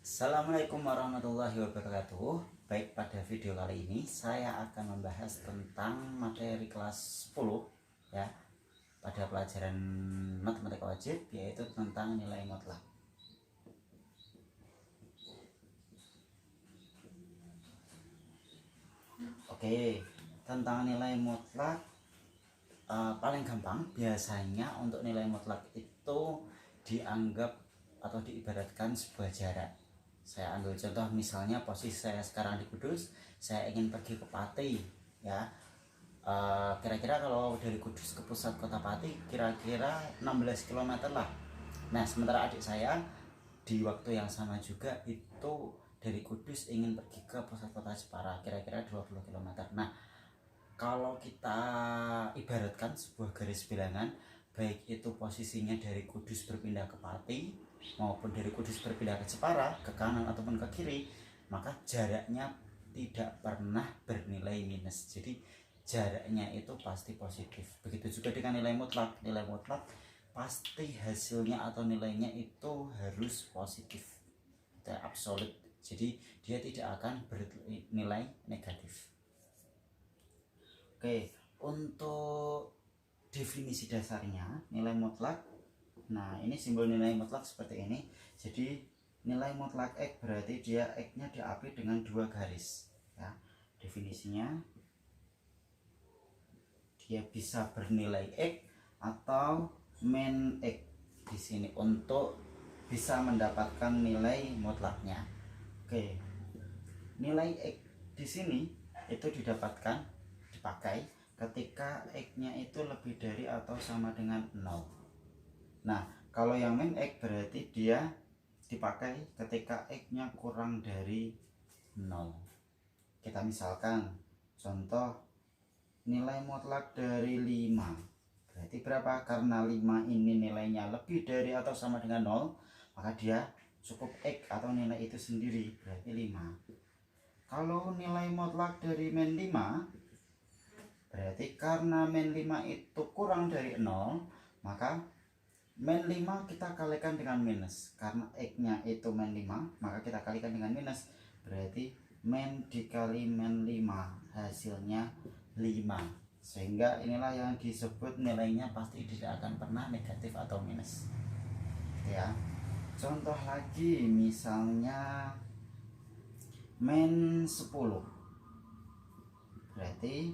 Assalamualaikum warahmatullahi wabarakatuh. Baik, pada video kali ini saya akan membahas tentang materi kelas 10 ya, pada pelajaran matematika wajib, yaitu tentang nilai mutlak. Oke, tentang nilai mutlak paling gampang biasanya untuk nilai mutlak itu dianggap atau diibaratkan sebuah jarak. Saya ambil contoh, misalnya posisi saya sekarang di Kudus, saya ingin pergi ke Pati ya. Kira-kira kalau dari Kudus ke pusat kota Pati kira-kira 16 km lah. Nah, sementara adik saya di waktu yang sama juga itu dari Kudus ingin pergi ke pusat kota Jepara, kira-kira 20 km. Nah, kalau kita ibaratkan sebuah garis bilangan, baik itu posisinya dari Kudus berpindah ke Pati maupun dari Kudus berpindah ke Jepara, ke kanan ataupun ke kiri, maka jaraknya tidak pernah bernilai minus. Jadi jaraknya itu pasti positif. Begitu juga dengan nilai mutlak. Nilai mutlak pasti hasilnya atau nilainya itu harus positif, tidak absolut. Jadi dia tidak akan bernilai negatif. Oke, untuk definisi dasarnya nilai mutlak. Nah, ini simbol nilai mutlak seperti ini. Jadi nilai mutlak X berarti dia X-nya diapi dengan dua garis ya. Definisinya dia bisa bernilai X atau min X di sini untuk bisa mendapatkan nilai mutlaknya. Oke. Nilai X di sini itu dipakai ketika X-nya itu lebih dari atau sama dengan 0. Nah, kalau yang min X berarti dia dipakai ketika X-nya kurang dari 0. Kita misalkan contoh nilai mutlak dari 5. Berarti berapa? Karena 5 ini nilainya lebih dari atau sama dengan 0, maka dia cukup X atau nilai itu sendiri, berarti 5. Kalau nilai mutlak dari min 5, berarti karena min 5 itu kurang dari 0, maka min 5 kita kalikan dengan minus. Karena X-nya itu min 5, maka kita kalikan dengan minus. Berarti min dikali min 5 hasilnya 5. Sehingga inilah yang disebut nilainya pasti tidak akan pernah negatif atau minus ya. Contoh lagi, misalnya min 10, berarti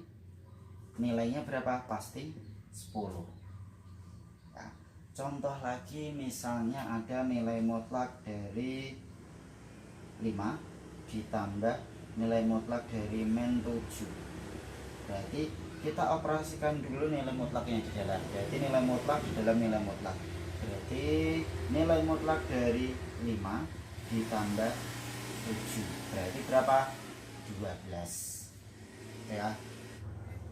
nilainya berapa? Pasti 10 ya. Contoh lagi, misalnya ada nilai mutlak dari 5 ditambah nilai mutlak dari min 7. Berarti kita operasikan dulu nilai mutlaknya di dalam. Berarti nilai mutlak di dalam nilai mutlak. Berarti nilai mutlak dari 5 ditambah 7. Berarti berapa? 12. Ya.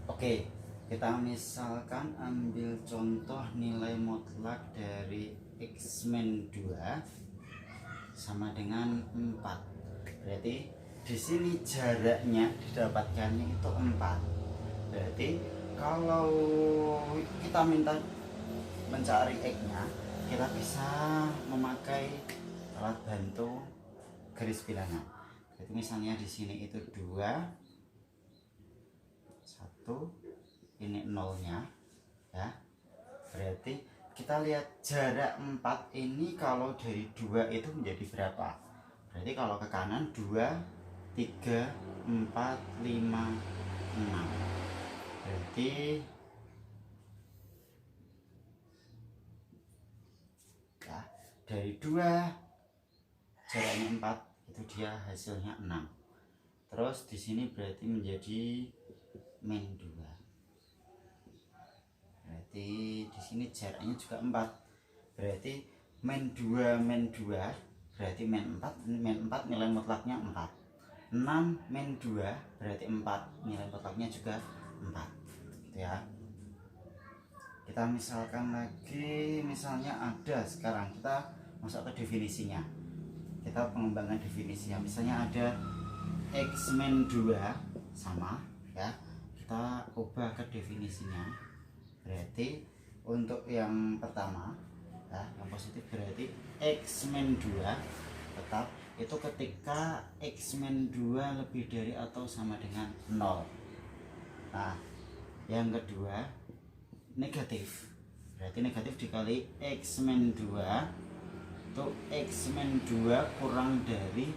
Oke. Kita misalkan ambil contoh nilai mutlak dari X min 2 sama dengan 4. Berarti di sini jaraknya didapatkannya itu 4. Berarti kalau kita minta mencari X-nya, kita bisa memakai alat bantu garis bilangan. Jadi misalnya di sini itu 2, 1, ini 0-nya ya. Berarti kita lihat jarak 4 ini kalau dari 2 itu menjadi berapa? Berarti kalau ke kanan 2, 3, 4, 5, 6. Berarti ya, dari 2 jaraknya 4 itu dia hasilnya 6. Terus di sini berarti menjadi min 2. Berarti di sini jaraknya juga 4. Berarti min 2 berarti min 4 nilai mutlaknya 4. 6 min 2 berarti 4, nilai mutlaknya juga 4 gitu ya. Kita misalkan lagi, misalnya ada, sekarang kita masuk ke definisinya. Kita pengembangan definisinya. Misalnya ada X min 2 sama ya. Kita ubah ke definisinya. Berarti untuk yang pertama ya, yang positif berarti X min 2 tetap itu ketika X min 2 lebih dari atau sama dengan 0. Nah, yang kedua negatif. Berarti negatif dikali X min 2 itu X min 2 kurang dari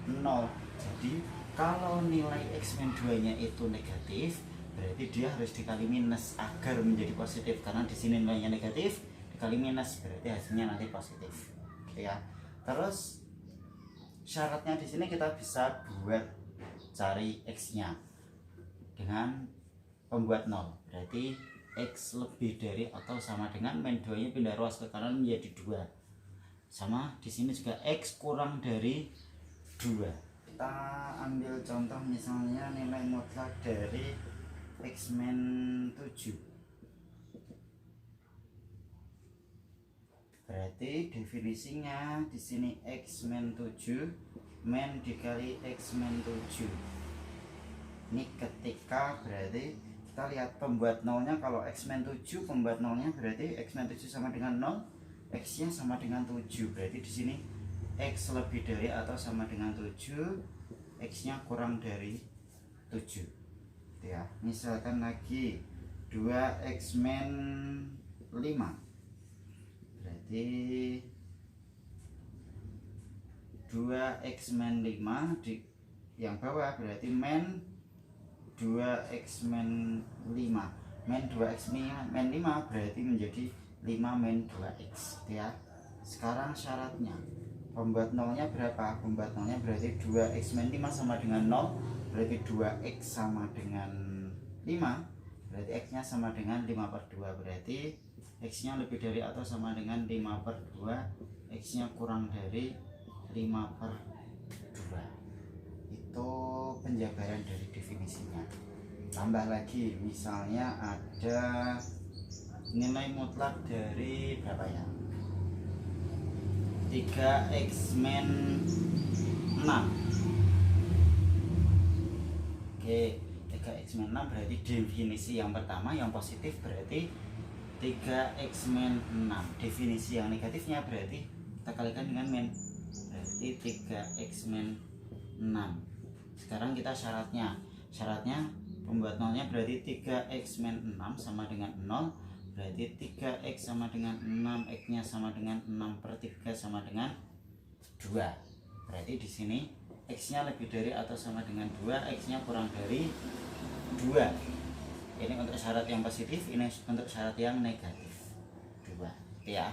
0. Jadi kalau nilai X min 2 nya itu negatif, berarti dia harus dikali minus agar menjadi positif, karena di sini nilainya negatif dikali minus berarti hasilnya nanti positif, gitu ya. Terus syaratnya di sini kita bisa buat cari X-nya dengan pembuat 0. Berarti X lebih dari atau sama dengan min 2 nya pindah ruas ke kanan menjadi 2. Sama di sini juga X kurang dari 2. Kita ambil contoh misalnya nilai mutlak dari X min 7. Berarti definisinya di sini X min 7 min dikali X min 7. Ini ketika berarti kita lihat pembuat nolnya, kalau X min 7 pembuat nolnya berarti X min 7 sama dengan 0, X nya sama dengan 7. Berarti di sini X lebih dari atau sama dengan 7, X nya kurang dari 7. Ya, misalkan lagi 2X min 5. Berarti 2X min 5 di yang bawah berarti min 2X min 5. Min 2X min 5 berarti menjadi 5 min 2X, ya. Sekarang syaratnya pembuat nolnya berapa? Pembuat nolnya berarti 2X min 5 sama dengan 0, berarti 2X sama dengan 5, berarti X nya sama dengan 5/2, berarti X nya lebih dari atau sama dengan 5/2, X nya kurang dari 5/2. Itu penjabaran dari definisinya. Tambah lagi misalnya ada nilai mutlak dari berapa ya, 3X min 6. Oke, 3X min 6 berarti definisi yang pertama yang positif berarti 3X min 6. Definisi yang negatifnya berarti kita kalikan dengan min, berarti 3X min 6. Sekarang kita syaratnya pembuat nolnya berarti 3X min 6 sama dengan 0, berarti 3X sama dengan 6, X nya sama dengan 6/3 sama dengan 2. Berarti di sini X nya lebih dari atau sama dengan 2, X nya kurang dari 2. Ini untuk syarat yang positif, ini untuk syarat yang negatif 2, ya.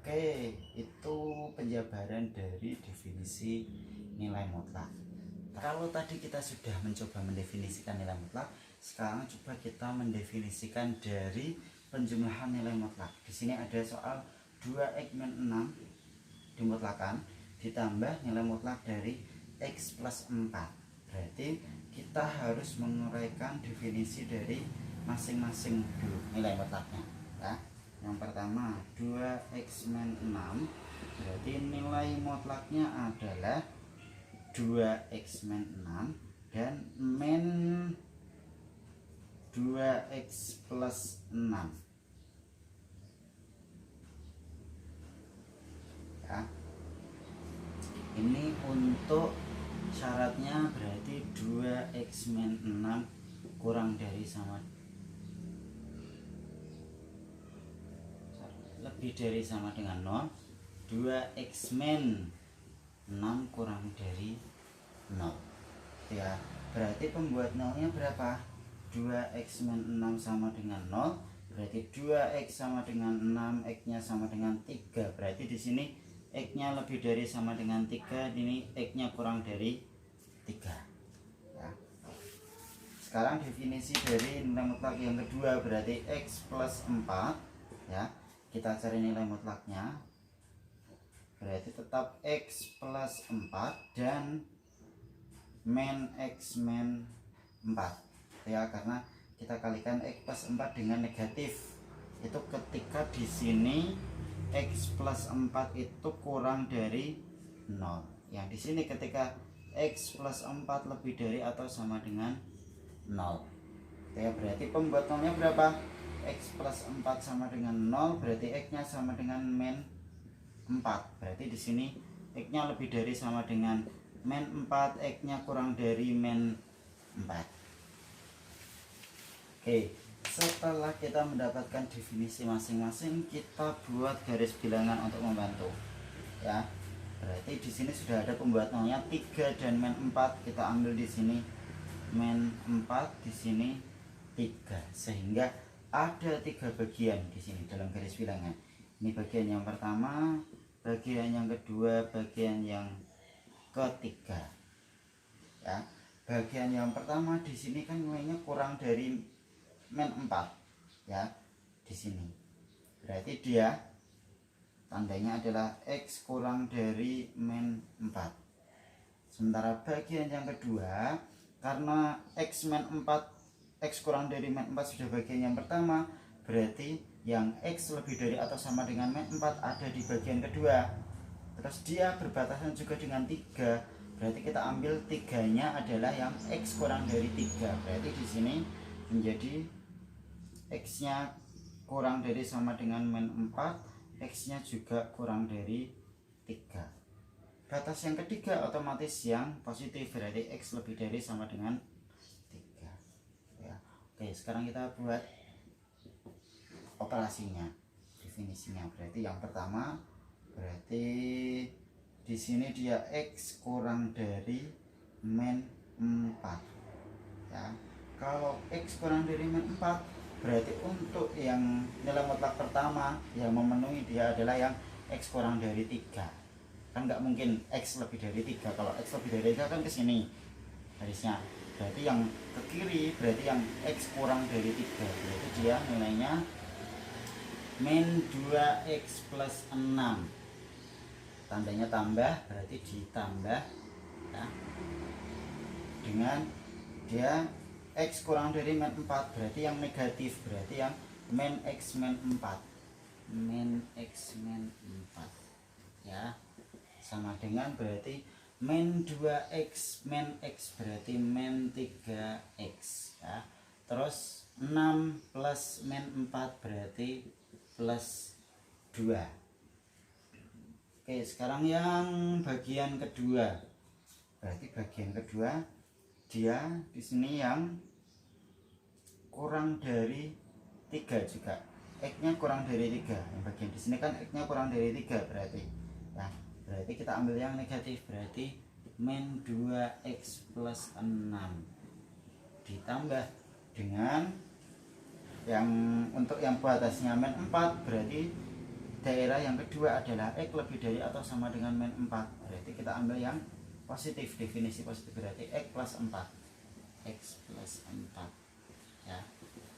Oke, itu penjabaran dari definisi nilai mutlak. Kalau tadi kita sudah mencoba mendefinisikan nilai mutlak, sekarang coba kita mendefinisikan dari penjumlahan nilai mutlak. Di sini ada soal 2X min 6 dimutlakan ditambah nilai mutlak dari X plus 4. Berarti kita harus menguraikan definisi dari masing-masing dulu nilai mutlaknya, ya. Yang pertama 2X min 6, berarti nilai mutlaknya adalah 2X min 6 dan min 2X plus 6, ya. Ini untuk syaratnya berarti 2X min 6 kurang dari sama lebih dari sama dengan 0, 2X min 6 kurang dari 0, ya. Berarti pembuat nolnya berapa? 2X min 6 sama dengan 0, berarti 2X sama dengan 6, X nya sama dengan 3, berarti di sini X nya lebih dari sama dengan 3, ini X nya kurang dari 3, ya. Sekarang definisi dari nilai mutlak yang kedua berarti X plus 4, ya. Kita cari nilai mutlaknya, berarti tetap X plus 4 dan min X min 4, ya, karena kita kalikan X plus 4 dengan negatif. Itu ketika di sini X plus 4 itu kurang dari 0. Yang di sini ketika X plus 4 lebih dari atau sama dengan 0, ya, berarti pembuat nolnya berapa? X plus 4 sama dengan 0, berarti X nya sama dengan min 4. Berarti di sini X-nya lebih dari sama dengan min 4, X-nya kurang dari min 4. Oke, setelah kita mendapatkan definisi masing-masing, kita buat garis bilangan untuk membantu. Ya, berarti di sini sudah ada pembuat nolnya 3 dan min 4. Kita ambil di sini min 4, di sini 3, sehingga ada 3 bagian di sini dalam garis bilangan. Ini bagian yang pertama, bagian yang kedua, bagian yang ketiga. Ya, bagian yang pertama di sini kan nilainya kurang dari min 4, ya, di sini. Berarti dia tandanya adalah X kurang dari min 4. Sementara bagian yang kedua, karena X min 4, X kurang dari min 4 sudah bagian yang pertama, berarti yang X lebih dari atau sama dengan min 4 ada di bagian kedua. Terus dia berbatasan juga dengan 3. Berarti kita ambil 3-nya adalah yang X kurang dari 3. Berarti di sini menjadi X-nya kurang dari sama dengan min 4, X-nya juga kurang dari 3. Batas yang ketiga otomatis yang positif, berarti X lebih dari sama dengan 3. Ya. Oke, sekarang kita buat operasinya, definisinya. Berarti yang pertama, berarti di sini dia X kurang dari min 4. Ya. Kalau X kurang dari min 4, berarti untuk yang nilai mutlak pertama yang memenuhi dia adalah yang X kurang dari 3. Kan nggak mungkin X lebih dari 3. Kalau X lebih dari 3 kan ke sini garisnya. Berarti yang ke kiri berarti yang X kurang dari 3. Berarti dia nilainya min 2X plus 6. Tandanya tambah, berarti ditambah, ya, dengan dia X kurang dari min 4, berarti yang negatif, berarti yang min X min 4. Min X min 4, ya, sama dengan berarti min 2X min X, berarti min 3X, ya. Terus 6 plus min 4 berarti plus 2. Oke, sekarang yang bagian kedua. Berarti bagian kedua dia di sini yang kurang dari 3 juga. X-nya kurang dari 3. Yang bagian di sini kan X-nya kurang dari 3 berarti. Ya, berarti kita ambil yang negatif, berarti min 2X plus 6 ditambah dengan yang untuk yang batasnya min 4, berarti daerah yang kedua adalah X lebih dari atau sama dengan min 4. Berarti kita ambil yang positif, definisi positif, berarti X plus 4. X plus 4, ya,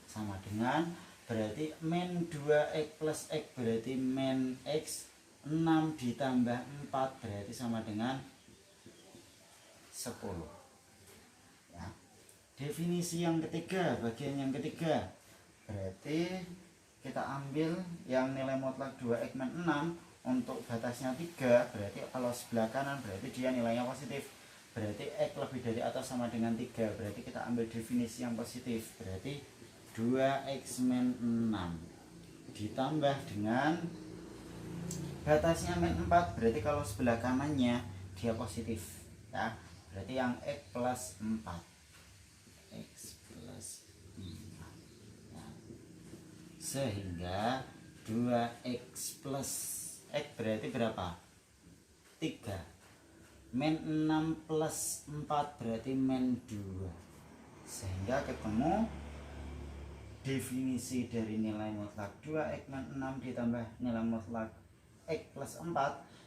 sama dengan berarti min 2X plus X, berarti min X 6 ditambah 4 berarti sama dengan 10. Ya. Definisi yang ketiga, bagian yang ketiga, berarti kita ambil yang nilai mutlak 2X min 6 untuk batasnya 3, berarti kalau sebelah kanan berarti dia nilainya positif, berarti X lebih dari atau sama dengan 3, berarti kita ambil definisi yang positif, berarti 2X min 6 ditambah dengan batasnya min 4, berarti kalau sebelah kanannya dia positif, ya, berarti yang X plus 4. X plus 4, ya. Sehingga 2X plus X berarti berapa? 3. Min 6 plus 4 berarti min 2. Sehingga ketemu definisi dari nilai mutlak 2X min 6 ditambah nilai mutlak X plus 4.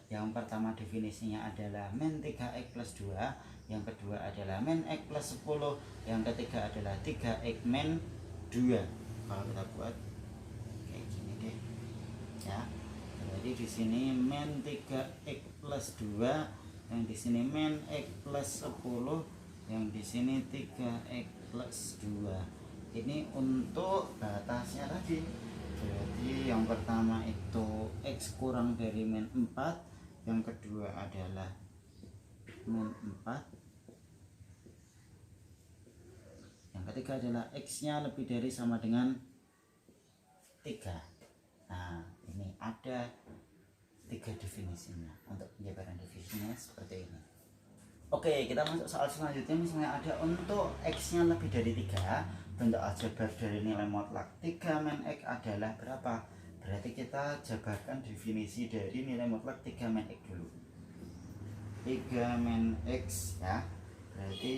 Yang pertama definisinya adalah min 3X plus 2, yang kedua adalah min X plus 10, yang ketiga adalah 3X min 2. Kalau kita buat kayak gini deh, ya. Jadi di sini min 3X plus 2, yang di sini min X plus 10, yang di sini 3X plus 2. Ini untuk batasnya tadi. Berarti yang pertama itu X kurang dari min 4, yang kedua adalah min 4, yang ketiga adalah X-nya lebih dari sama dengan 3. Nah, ini ada tiga definisinya. Untuk penjabaran definisinya seperti ini. Oke, kita masuk soal selanjutnya. Misalnya ada untuk X nya lebih dari 3, bentuk aljabar dari nilai mutlak 3 min X adalah berapa? Berarti kita jabarkan definisi dari nilai mutlak 3 min X dulu. 3 min X ya. Berarti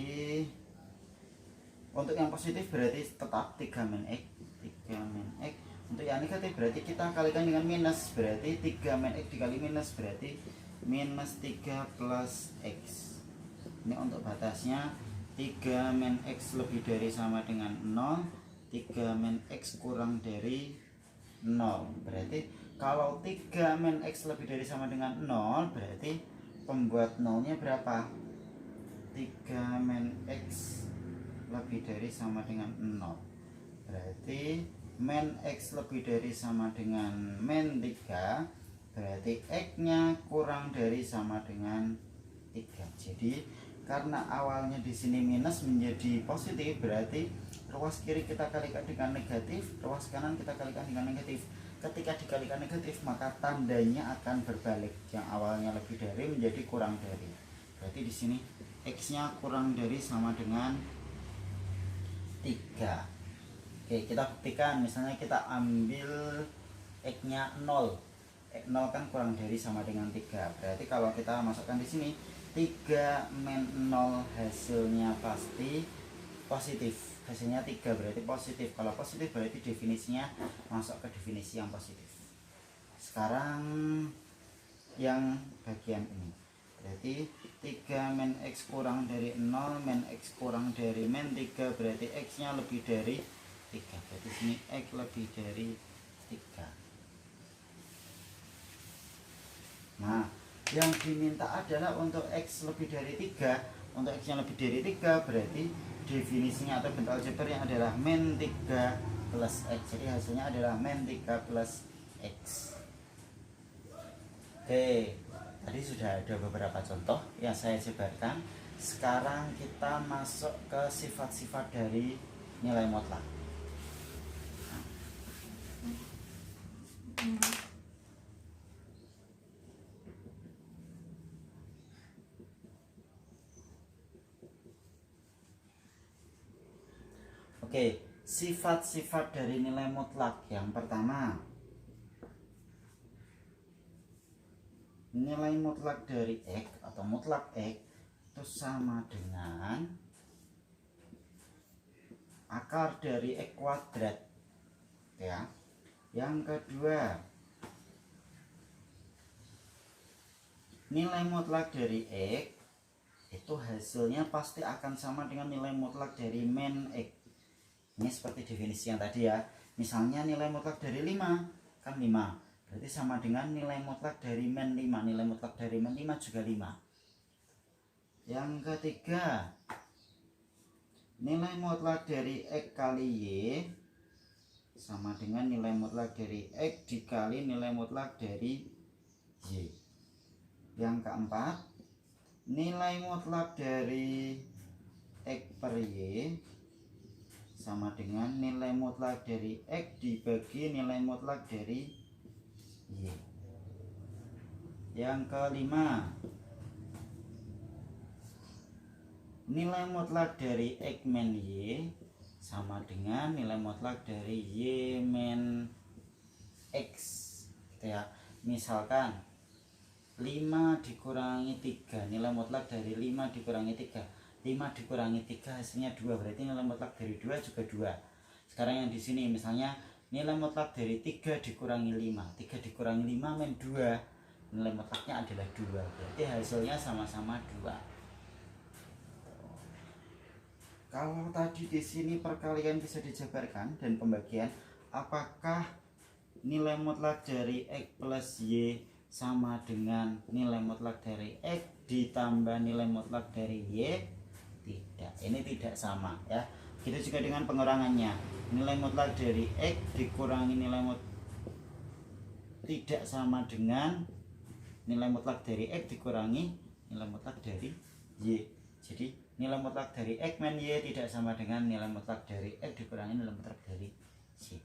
untuk yang positif berarti tetap 3 min X. 3 min X. Untuk yang negatif berarti kita kalikan dengan minus. Berarti 3 min X dikali minus berarti minus 3 plus X. Ini untuk batasnya 3 min X lebih dari sama dengan 0, 3 min X kurang dari 0. Berarti kalau 3 min X lebih dari sama dengan 0, berarti pembuat 0-nya berapa? 3 min X lebih dari sama dengan 0. Berarti min X lebih dari sama dengan min 3, berarti X-nya kurang dari sama dengan 3. Jadi karena awalnya di sini minus menjadi positif, berarti ruas kiri kita kalikan dengan negatif, ruas kanan kita kalikan dengan negatif. Ketika dikalikan negatif, maka tandanya akan berbalik. Yang awalnya lebih dari menjadi kurang dari. Berarti di sini X-nya kurang dari sama dengan 3. Oke, kita buktikan. Misalnya kita ambil X-nya 0. 0 kan kurang dari sama dengan 3. Berarti kalau kita masukkan di sini 3 min 0 hasilnya pasti positif. Hasilnya 3 berarti positif. Kalau positif berarti definisinya masuk ke definisi yang positif. Sekarang yang bagian ini. Berarti 3 min X kurang dari 0, min X kurang dari min 3, berarti X-nya lebih dari 3. Berarti sini X lebih dari 3. Nah, yang diminta adalah untuk X lebih dari 3. Untuk X yang lebih dari 3 berarti definisinya atau bentuk aljabar yang adalah min 3 plus X. Jadi hasilnya adalah min 3 plus X. Oke, tadi sudah ada beberapa contoh yang saya jabarkan. Sekarang kita masuk ke sifat-sifat dari nilai mutlak. Oke, sifat-sifat dari nilai mutlak. Yang pertama, nilai mutlak dari X atau mutlak X itu sama dengan akar dari X kuadrat. Ya. Yang kedua, nilai mutlak dari X itu hasilnya pasti akan sama dengan nilai mutlak dari min X. Ini seperti definisi yang tadi ya. Misalnya nilai mutlak dari 5 kan 5. Berarti sama dengan nilai mutlak dari min 5. Nilai mutlak dari min 5 juga 5. Yang ketiga, nilai mutlak dari X kali Y sama dengan nilai mutlak dari X dikali nilai mutlak dari Y. Yang keempat, nilai mutlak dari X per Y sama dengan nilai mutlak dari X dibagi nilai mutlak dari Y. Yang kelima, nilai mutlak dari X min Y sama dengan nilai mutlak dari Y min X. Gitu ya. Misalkan 5 dikurangi 3, nilai mutlak dari 5 dikurangi 3. 5 dikurangi 3 hasilnya 2, berarti nilai mutlak dari 2 juga 2. Sekarang yang di sini misalnya nilai mutlak dari 3 dikurangi 5. 3 dikurangi 5 min 2. Nilai mutlaknya adalah 2. Berarti hasilnya sama-sama 2. Kalau tadi di sini perkalian bisa dijabarkan dan pembagian, apakah nilai mutlak dari X plus Y sama dengan nilai mutlak dari X ditambah nilai mutlak dari Y? Tidak, ini tidak sama ya. Begitu juga dengan pengurangannya. Nilai mutlak dari X dikurangi nilai mutlak tidak sama dengan nilai mutlak dari X dikurangi nilai mutlak dari Y. Jadi nilai mutlak dari X min Y tidak sama dengan nilai mutlak dari X dikurangi nilai mutlak dari Y.